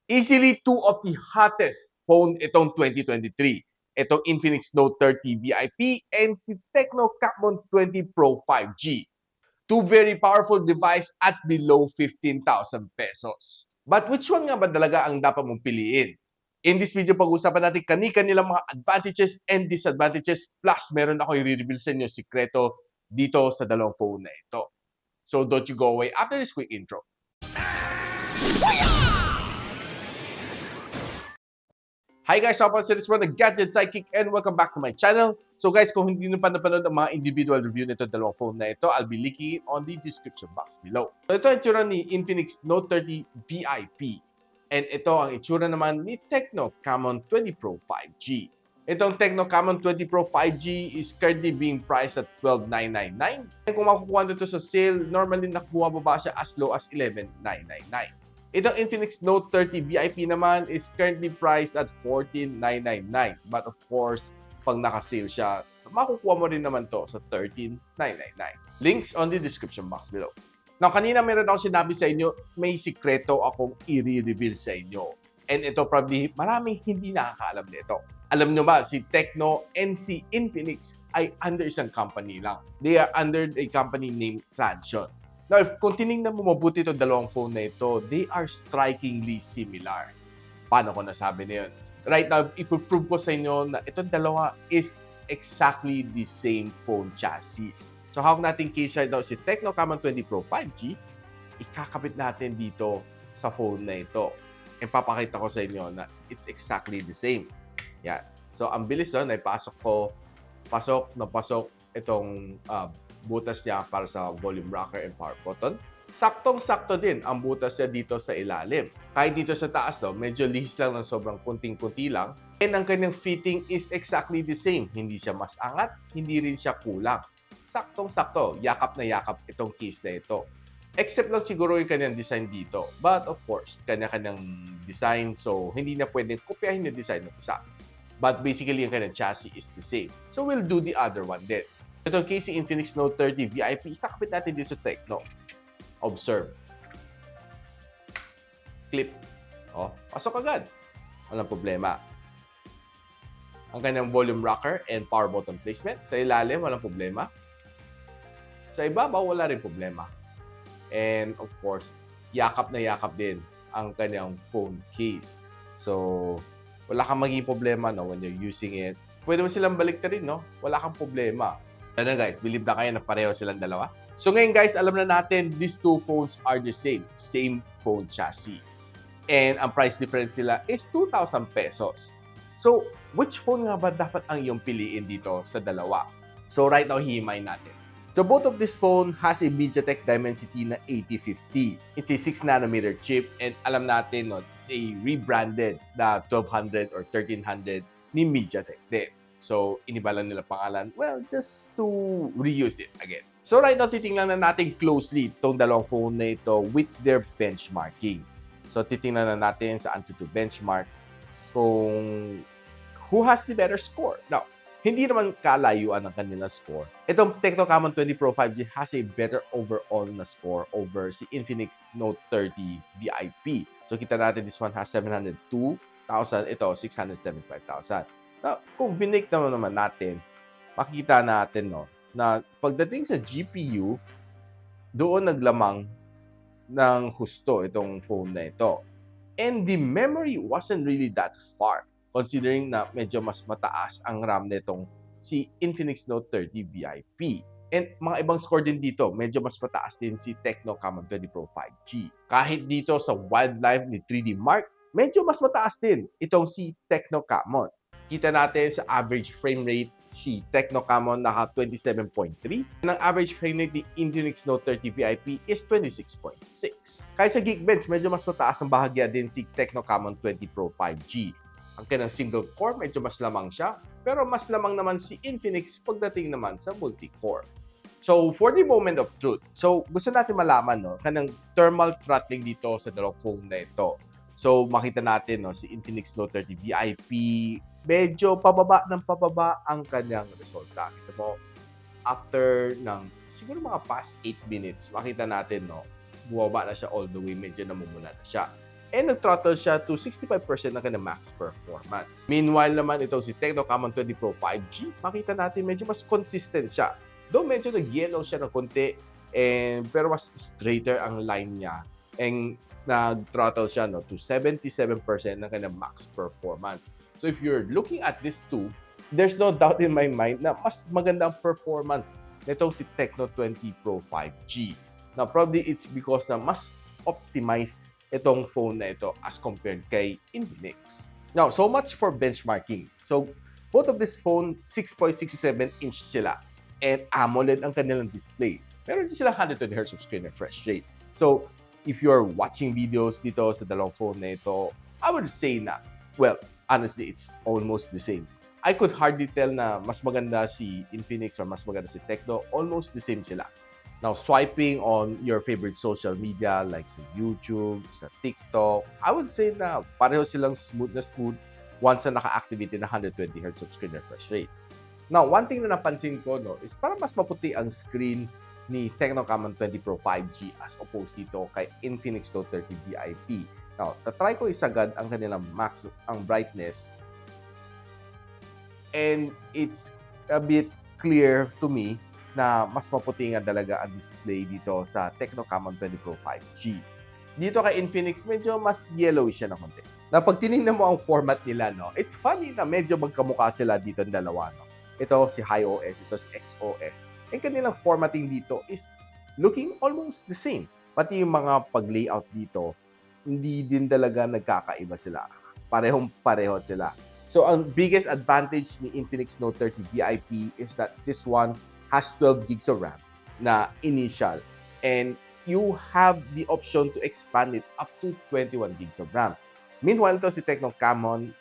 Easily two of the hottest phone itong 2023. Itong Infinix Note 30 VIP and si Tecno Camon 20 Pro 5G. Two very powerful device at below 15,000 pesos. But which one nga ba talaga ang dapat mong piliin? In this video, pag-usapan natin kani-kanilang mga advantages and disadvantages plus meron ako i-reveal sa inyo sikreto dito sa dalawang phone na ito. So don't you go away after this quick intro. Hi guys, ako si Rich the Gadget Sidekick and welcome back to my channel. So guys, kung hindi nyo pa napanood ang mga individual review nito dalawang phone na ito, I'll be linking it on the description box below. So ito ang itsura ni Infinix Note 30 VIP. And ito ang itsura naman ni Tecno Camon 20 Pro 5G. Itong Tecno Camon 20 Pro 5G is currently being priced at $12,999. And kung makukuha nito sa sale, normally bumababa siya as low as $11,999. Itong Infinix Note 30 VIP naman is currently priced at $14,999. But of course, pag naka-sale siya, makukuha mo rin naman to sa $13,999. Links on the description box below. Now, kanina meron ako sinabi sa inyo, may sikreto akong i-reveal sa inyo. And ito probably maraming hindi nakakaalam nito. Alam nyo ba, si Tecno and si Infinix ay under isang company lang. They are under a company named Transsion. Now, kung tinignan mo mabuti itong dalawang phone na ito, they are strikingly similar. Paano ko nasabi na yun? Right now, ipuprove ko sa inyo na itong dalawa is exactly the same phone chassis. So, hawak natin case right now si Tecno Camon 20 Pro 5G. Ikakabit natin dito sa phone na ito. And papakita ko sa inyo na it's exactly the same. Yan. So, ang bilis doon ay pasok itong butas niya para sa volume rocker and power button. Saktong-sakto din ang butas niya dito sa ilalim. Kahit dito sa taas, medyo lihis lang ng sobrang kunting-kunti lang. And ang kanyang fitting is exactly the same. Hindi siya mas angat, hindi rin siya kulang. Saktong-sakto, yakap na yakap itong case na ito. Except lang siguro yung kanyang design dito. But of course, kanya-kanyang design, so hindi na pwedeng kopyahin yung design ng isa. But basically, yung kanyang chassis is the same. So we'll do the other one din. Ito ang case si Infinix Note 30 VIP. Ikakapit natin dito sa Tecno. Observe. Clip. Oh, pasok agad. Walang problema. Ang kanyang volume rocker and power button placement. Sa ilalim, walang problema. Sa ibabaw, wala rin problema. And of course, yakap na yakap din ang kanyang phone case. So, wala kang magiging problema when you're using it. Pwede mo silang balik rin, Wala kang problema. Ano guys, believe na kayo na pareho silang dalawa? So ngayon guys, alam na natin, these two phones are the same. Same phone chassis. And ang price difference nila is 2,000 pesos. So, which phone nga ba dapat ang iyong piliin dito sa dalawa? So right now, hihimayin natin. So both of this phone has a MediaTek Dimensity na 8050. It's a 6nm chip and alam natin, it's a rebranded na 1200 or 1300 ni MediaTek din. So, iniba lang nila pangalan, well, just to reuse it again. So, right now, titingnan na natin closely itong dalawang phone na ito with their benchmarking. So, titingnan na natin sa Antutu benchmark kung who has the better score. Now, hindi naman kalayuan ang kanilang score. Itong Tecno Camon 20 Pro 5G has a better overall na score over si Infinix Note 30 VIP. So, kita natin this one has 702,000. Ito, 675,000. Now, kung binake naman natin, makikita natin na pagdating sa GPU, doon naglamang ng husto itong phone na ito. And the memory wasn't really that far, considering na medyo mas mataas ang RAM nitong si Infinix Note 30 VIP. And mga ibang score din dito, medyo mas mataas din si Tecno Camon 20 Pro 5G. Kahit dito sa wildlife ni 3D Mark, medyo mas mataas din itong si Tecno Camon. Kita natin sa average frame rate, si Tecno Camon naka 27.3. And ang average frame rate ni Infinix Note 30 VIP is 26.6. Kaya sa Geekbench, medyo mas mataas ang bahagya din si Tecno Camon 20 Pro 5G. Ang kanyang single core, medyo mas lamang siya. Pero mas lamang naman si Infinix pagdating naman sa multi-core. So, for the moment of truth, so gusto natin malaman, kanang thermal throttling dito sa dalawang phone na ito. So, makita natin, si Infinix Note 30 VIP, medyo pababa ang kanyang resulta. Kita mo, after ng siguro mga past 8 minutes, makita natin, bumaba na siya all the way, medyo namumula na siya. and nag-throttle siya to 65% ng kanyang max performance. Meanwhile naman, ito si Tecno Camon 20 Pro 5G, makita natin medyo mas consistent siya. Though medyo nag-yellow siya ng konti, pero mas straighter ang line niya. And nag-throttle siya to 77% ng kanyang max performance. So if you're looking at these two, there's no doubt in my mind na mas maganda ang performance nito si Tecno 20 Pro 5G. Now, probably it's because na mas optimized itong phone na ito as compared kay Infinix. Now, so much for benchmarking. So, both of this phone, 6.67-inch sila. And AMOLED ang kanilang display. Meron din sila 120Hz of screen refresh rate. So, if you're watching videos dito sa dalawang phone na ito, I would say na, well, honestly, it's almost the same. I could hardly tell na mas maganda si Infinix or mas maganda si Tecno. Almost the same sila. Now, swiping on your favorite social media like sa YouTube, sa TikTok, I would say na pareho silang smooth na smooth once na naka-activate na 120Hz of screen refresh rate. Now, one thing na napansin ko is parang mas maputi ang screen ni Tecno Camon 20 Pro 5G as opposed dito kay Infinix Note 30 VIP. Now, tatry ko isagad ang kanilang max, ang brightness, and it's a bit clear to me na mas maputi nga talaga ang display dito sa Tecno Camon 20 Pro 5G. Dito kay Infinix, medyo mas yellow siya na konti. Na pag tinignan mo ang format nila, it's funny na medyo magkamukha sila dito ang dalawa. Ito si HiOS, ito si XOS. Ang kanilang formatting dito is looking almost the same. Pati yung mga pag-layout dito, hindi din talaga nagkakaiba sila. Parehong-pareho sila. So, ang biggest advantage ni Infinix Note 30 VIP is that this one has 12 gigs of RAM na initial. And you have the option to expand it up to 21 gigs of RAM. Meanwhile, ito si Tecno Camon,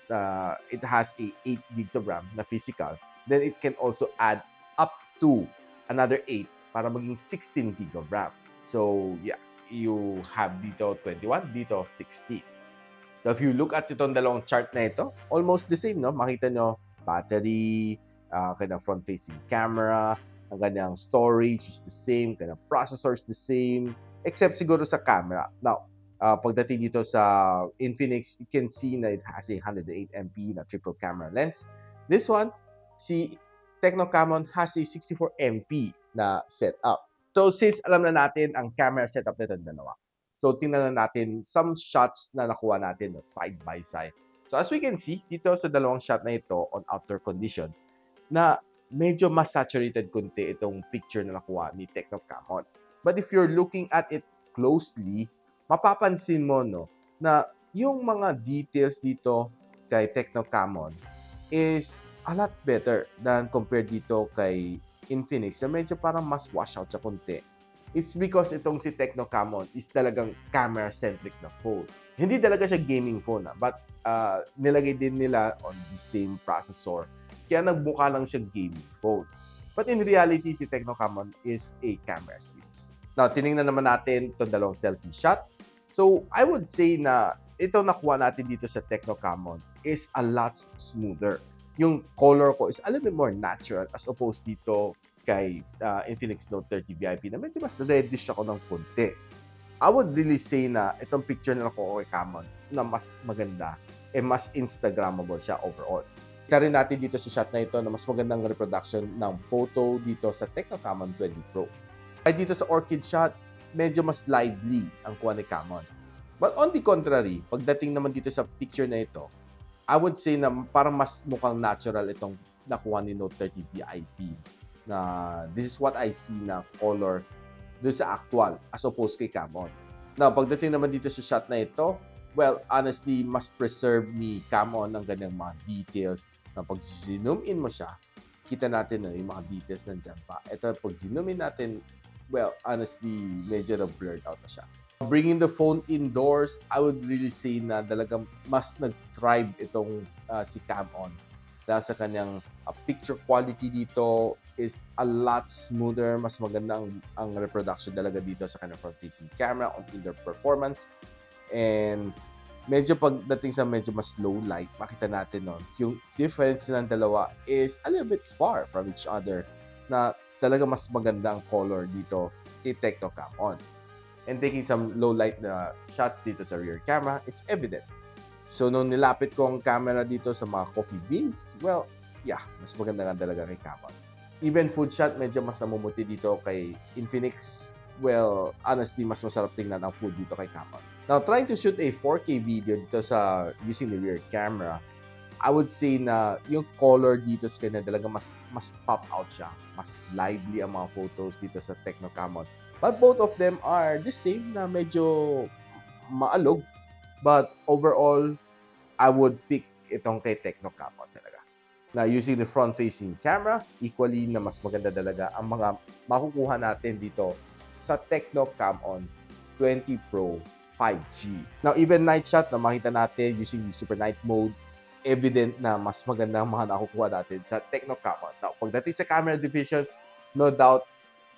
it has a 8 gigs of RAM na physical. Then it can also add up to another 8 para maging 16 gig of RAM. So, yeah, you have dito 21, dito 60. So, if you look at itong dalawang chart na ito, almost the same, no? Makita nyo, battery, kanyang front-facing camera, ang kanyang storage is the same, kanyang processor is the same, except siguro sa camera. Now, pagdating dito sa Infinix, you can see na it has a 108MP na triple camera lens. This one, si Tecno Camon has a 64MP na setup. So, since alam na natin ang camera setup nito dalawa, so tingnan na natin some shots na nakuha natin side by side. So, as we can see, dito sa dalawang shot na ito on outdoor condition, na medyo mas saturated kunti itong picture na nakuha ni Tecno Camon. But if you're looking at it closely, mapapansin mo na yung mga details dito kay Tecno Camon is a lot better than compared dito kay Infinix na medyo parang mas wash out sa kunti. It's because itong si Tecno Camon is talagang camera-centric na phone. Hindi talaga siya gaming phone, but nilagay din nila on the same processor. Kaya nagbuka lang siyang gaming phone. But in reality, si Tecno Camon is a camera series. Now, tinignan naman natin itong dalawang selfie shot. So, I would say na ito nakuha natin dito sa Tecno Camon is a lot smoother. Yung color ko is a little bit more natural as opposed dito kay Infinix Note 30 VIP na medyo mas reddish ako ng konti. I would really say na itong picture na nakuha ko kay Camon na mas maganda mas Instagrammable siya overall. Ika rin natin dito sa shot na ito na mas magandang reproduction ng photo dito sa Tecno Camon 20 Pro. Ay dito sa orchid shot, medyo mas lively ang kuha ni Camon. But on the contrary, pagdating naman dito sa picture na ito, I would say na parang mas mukhang natural itong nakuha ni Note 30 VIP. Na this is what I see na color doon sa actual as opposed kay Camon. Now, pagdating naman dito sa shot na ito, well, honestly, mas preserve ni Camon ang ganyang mga details na pag zoom in mo siya, kita natin yung mga details nandiyan pa. Ito, pag zoom in natin, well, honestly, medyo na-blurred out na siya. Bringing the phone indoors, I would really say na talagang mas nag-thrive itong si Camon. Dahil sa kanyang picture quality dito is a lot smoother, mas maganda ang reproduction talaga dito sa kanyang front-facing camera on indoor performance. And medyo pagdating sa medyo mas low light, makita natin yung difference ng dalawa is a little bit far from each other na talaga mas maganda ang color dito kay Tecno Camon. and taking some low light na shots dito sa rear camera, it's evident. So, nung nilapit ko ang camera dito sa mga coffee beans, well, yeah, mas maganda nga talaga kay Camon. Even food shot, medyo mas namumuti dito kay Infinix. Well, honestly, mas masarap tingnan ang food dito kay Camon. Now, trying to shoot a 4K video dito sa using the rear camera, I would say na yung color dito sa kanya talaga mas pop out siya. Mas lively ang mga photos dito sa Tecno Camon. But both of them are the same na medyo maalog. But overall, I would pick itong kay Tecno Camon talaga. Na using the front-facing camera, equally na mas maganda talaga ang mga makukuha natin dito sa Tecno Camon 20 Pro 5G. Now, even night shot na makita natin using the super night mode, evident na mas maganda ang mga nakukuha natin sa Tecno Camon. Now, pagdating sa camera division, no doubt,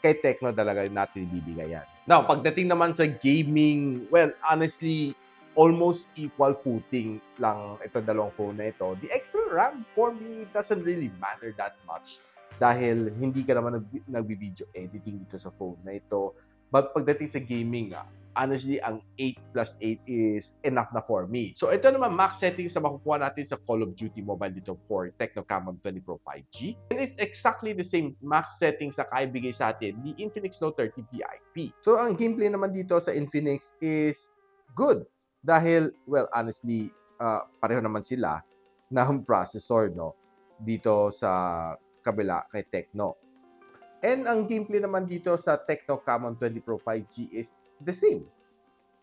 kay Tecno talaga natin ibibigay yan. Now, pagdating naman sa gaming, well, honestly, almost equal footing lang itong dalawang phone na ito. The extra RAM, for me, doesn't really matter that much dahil hindi ka naman nag-video editing dito sa phone na ito. But pagdating sa gaming, honestly, ang 8+8 is enough na for me. So, ito naman max settings na makukuha natin sa Call of Duty Mobile dito for Tecno Camon 20 Pro 5G. And it's exactly the same max settings na kaibigay sa atin ni Infinix Note 30 VIP. So, ang gameplay naman dito sa Infinix is good. Dahil, well, honestly, pareho naman sila ng processor, no? Dito sa kabila kay Tecno. And ang gameplay naman dito sa Tecno Camon 20 Pro 5G is the same.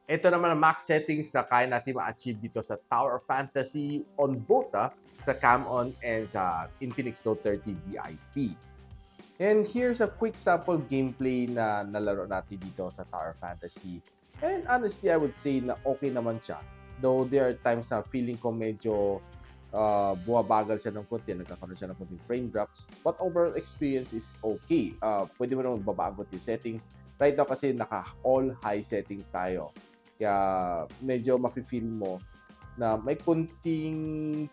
Ito naman ang max settings na kaya natin ma-achieve dito sa Tower of Fantasy on both sa Camon and sa Infinix Note 30 VIP. And here's a quick sample gameplay na nalaro natin dito sa Tower of Fantasy. And honestly, I would say na okay naman siya. Though there are times na feeling ko medyo bumabagal siya ng konti, nagkakaroon siya ng konting frame drops. But overall experience is okay. Pwede mo naman babagot yung settings. Right now kasi naka-all high settings tayo. Kaya medyo mafe-feel mo na may konting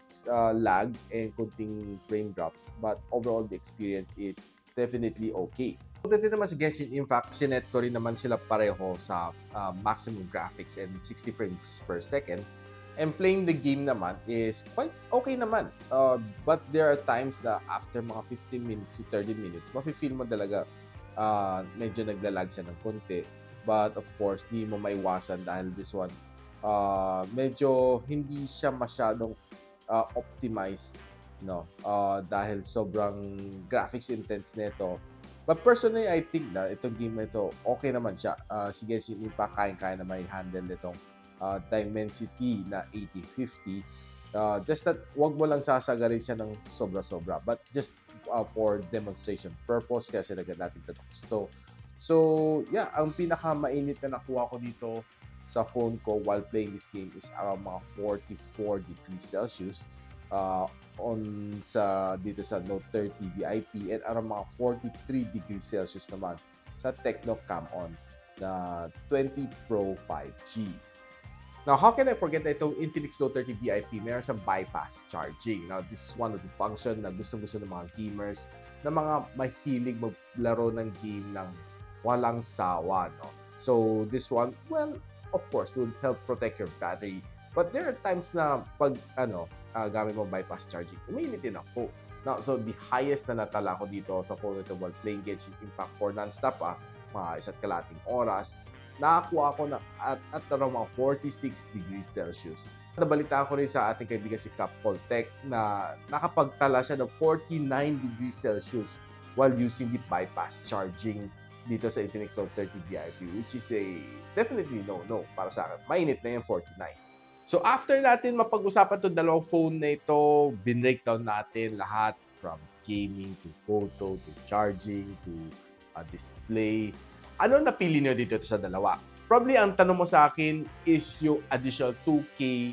lag and konting frame drops. But overall, the experience is definitely okay. Pagdating naman sa Genshin Impact, sinet ko rin naman sila pareho sa maximum graphics and 60 frames per second. And playing the game naman is quite okay naman. But there are times na after mga 15 minutes to 30 minutes, mafe-feel mo talaga medyo naglalag siya ng konti. But of course, di mo maiwasan dahil this one, medyo hindi siya masyadong optimized, no? Dahil sobrang graphics intense nito. But personally, I think na itong game na ito, okay naman siya. Si Genshin Impact, kaya na may handle nitong Dimensity na 8050. Just that, wag mo lang sasagarin siya ng sobra-sobra. But just for demonstration purpose, kasi nagad natin ito gusto. So, yeah, ang pinaka-mainit na nakuha ko dito sa phone ko while playing this game is around mga 44 degrees Celsius. Dito sa Note 30 VIP and around mga 43 degrees Celsius naman sa Tecno Camon na 20 Pro 5G. Now, how can I forget na itong Infinix Note 30 VIP? Meron siyang bypass charging. Now, this is one of the function na gustong-gusto ng mga gamers na mga mahilig maglaro ng game ng walang sawa, no? So, this one, well, of course, would help protect your battery. But there are times na pag, gamit mo bypass charging, umiinit din ang phone. Now, so the highest na natala ko dito sa phone ito while playing Genshin Impact for non-stop, mga 1.5 oras, nakakuha ko na at around mga 46 degrees Celsius. Nabalita ko rin sa ating kaibigan si Capcom Tech na nakapagtala siya ng 49 degrees Celsius while using the bypass charging dito sa Infinix Note 30 VIP, which is a definitely no para sa akin. Mainit na yung 49. So after natin mapag-usapan itong dalawang phone na ito, binreakdown natin lahat from gaming to photo to charging to display. Ano napili nyo dito sa dalawa? Probably ang tanong mo sa akin is yung additional 2K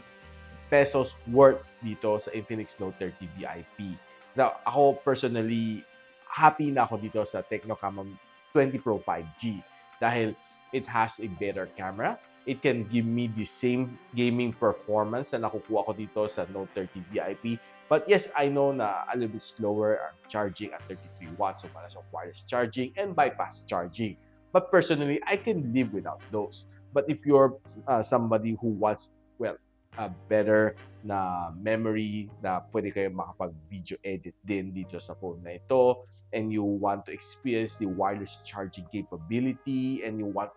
pesos worth dito sa Infinix Note 30 VIP. Now, ako personally, happy na ako dito sa Tecno Camon 20 Pro 5G dahil it has a better camera. It can give me the same gaming performance na nakukuha ko dito sa Note 30 VIP. But yes, I know na a little bit slower ang charging at 33 watts. So, para sa wireless charging and bypass charging. But personally, I can live without those. But if you're somebody who wants, well, a better na memory na pwede kayo makapag-video edit din dito sa phone na ito, and you want to experience the wireless charging capability, and you want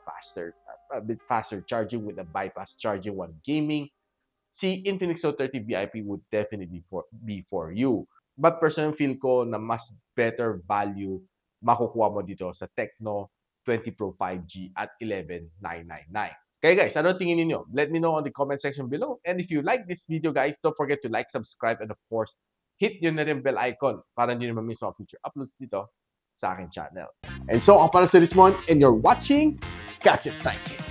a bit faster charging with a bypass charging while gaming, si Infinix Note 30 VIP would definitely be for you. But personally, feel ko na mas better value makukuha mo dito sa Tecno 20 Pro 5G at 11,999. Kaya guys, ano tingin niyo? Let me know on the comment section below. And if you like this video guys, don't forget to like, subscribe, and of course, hit nyo na rin bell icon para hindi nyo ma-miss mga future uploads dito sa aking channel. And so, ako para si Richmond, and you're watching Gadget Sidekick.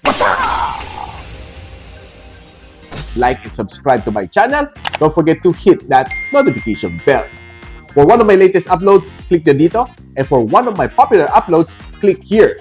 What's up? Like and subscribe to my channel. Don't forget to hit that notification bell. For one of my latest uploads, click the dito. And for one of my popular uploads, click here.